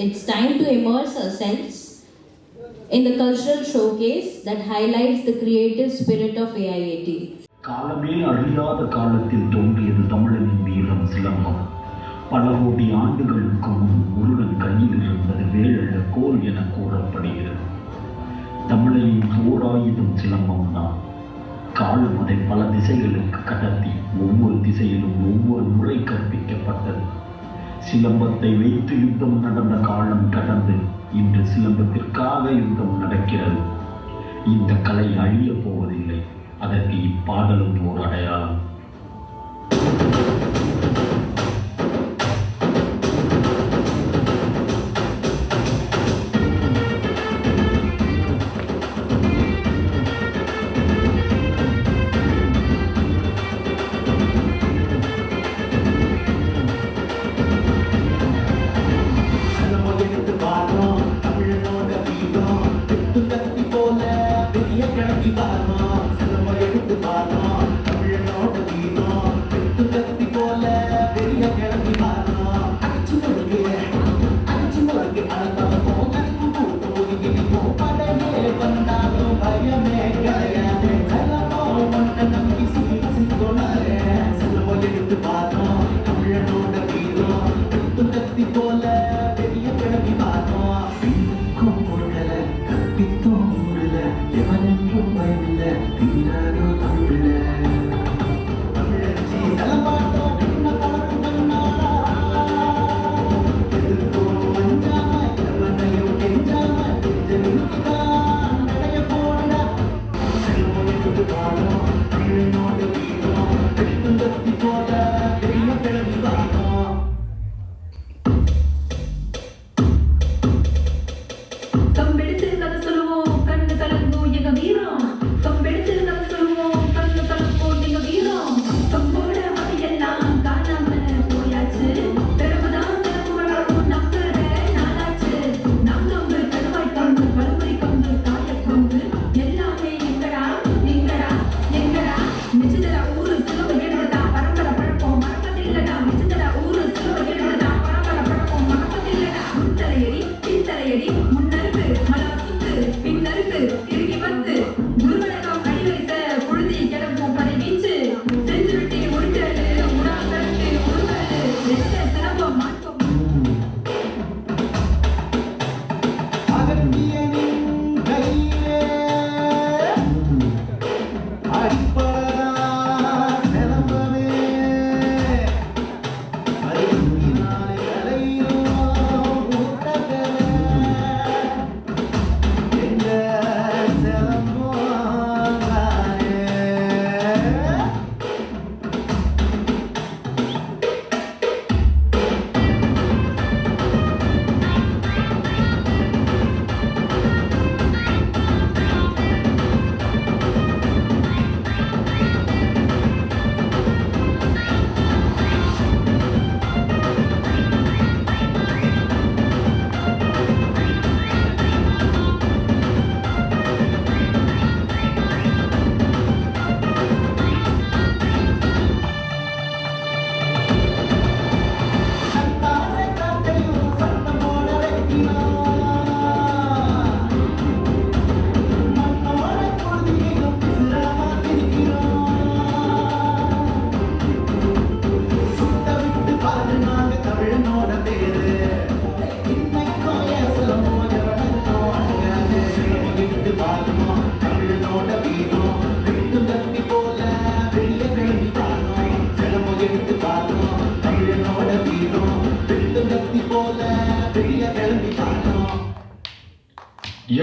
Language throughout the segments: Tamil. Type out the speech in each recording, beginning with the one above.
it's time to immerse ourselves in the cultural showcase that highlights the creative spirit of AIAT. காலமே அழியாத காலத்தில் தோன்றியது தமிழனின் வீரம் சிலம்பம். பல கோடி ஆண்டுகளுக்கு முன் முருகன் கையில் இருந்தது வேலெழுத கோல் என கூறப்படுகிறது. தமிழனின் போராயுதம் சிலம்பம் தான். காலம் அதை பல திசைகளுக்கு கடத்தி ஒவ்வொரு திசையிலும் ஒவ்வொரு முறை கற்பிக்கப்பட்டது. சிலம்பத்தை வைத்து யுத்தம் நடந்த காலம் கடந்து இன்று சிலம்பத்திற்காக யுத்தம் நடக்கிறது. இந்த கலை அழிய போவதில்லை. அதற்கு இப்பாடலும் ஒரு அடையாளம்.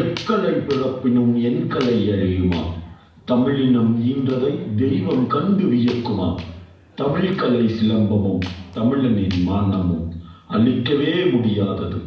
எக்கலை பிறப்பினும் என் கலை அழியுமா? தமிழினம் ஈன்றதை தெய்வம் கண்டு வியக்குமா? தமிழ் கலை சிலம்பமும் தமிழனின் மானமும் அழிக்கவே முடியாதது.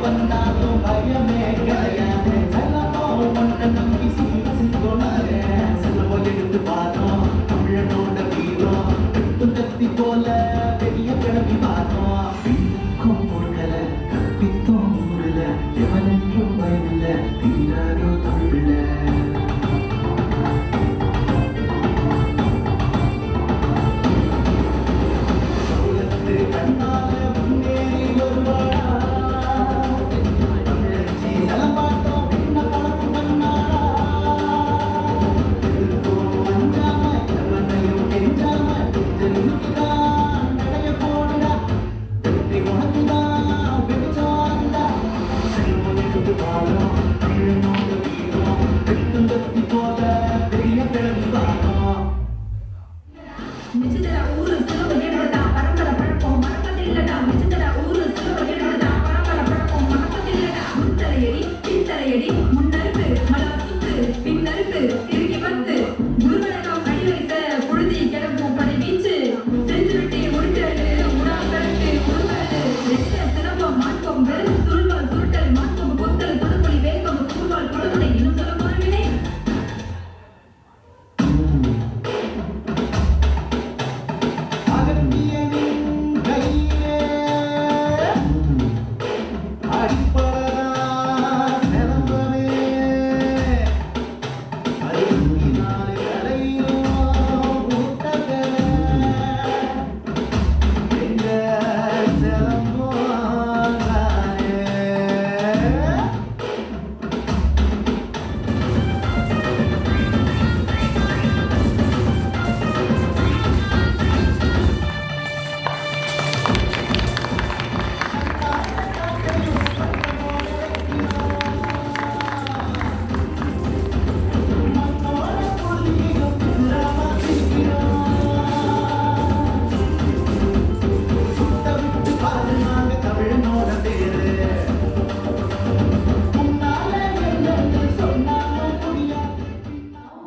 வந்தாலும் பயமே கிடையாது செல்லமோ ஒன்றை நம்பி சிங்கொள்ளாரு செல்லமோ எடுத்து பார்த்தோம் தமிழனோட வீரம் கட்டும் கத்தி போல பெரிய கிளம்பி பார்த்தோம் பின்னுக்கும் முருகல கற்பித்தோம் முருல எவனுக்கும் பயமில்ல தீராதோ தமிழ்ல கண்ணால முன்னேறி வருவாடா தமிழச்சி செலமாட்டோம் பின்ன பழக்கம் பண்ணாடா திருப்போம் அஞ்சாம எவனையும் கெஞ்சாம தெரிஞ்சுதான் நடைய போடுடா வெற்றி உனக்குதான் வெளிச்சாண்டா செல்வம் எடுத்து வாழும் தமிழனோட வீரம் வெட்டும் கத்தி போல பெரிய கிளம்பி வாழும் மிச்சதர ஊரு சிலுவை ஏறுதா பரம்பரை பழக்கம் மறப்பதில்லடா மிச்சதர ஊரு சிலுவை ஏறுதா பரம்பரை பழக்கம் மறப்பதில்லடா முத்தரையடி பின்தரையடி முன்னறுப்பு மலசுத்து பின்னறுப்பு திருக்கி வந்து குருவணக்கம் அடி வைத்த புழுதி கிடக்கும் படை வீச்சு செஞ்சு விட்டு முடித்தடு உடாக்கட்டு உருவடு ரெட்ட சிலம்பம் மான்கொம்பு சுருள்வால் சுருட்டல் மான்கொம்பு பொத்தல் கொடுப்பொலி வேகம் கூர்வால் கொடுப்படை இன்னும் சொல்ல போறவினை அகத்தியனின் கையிலே அடிப்ப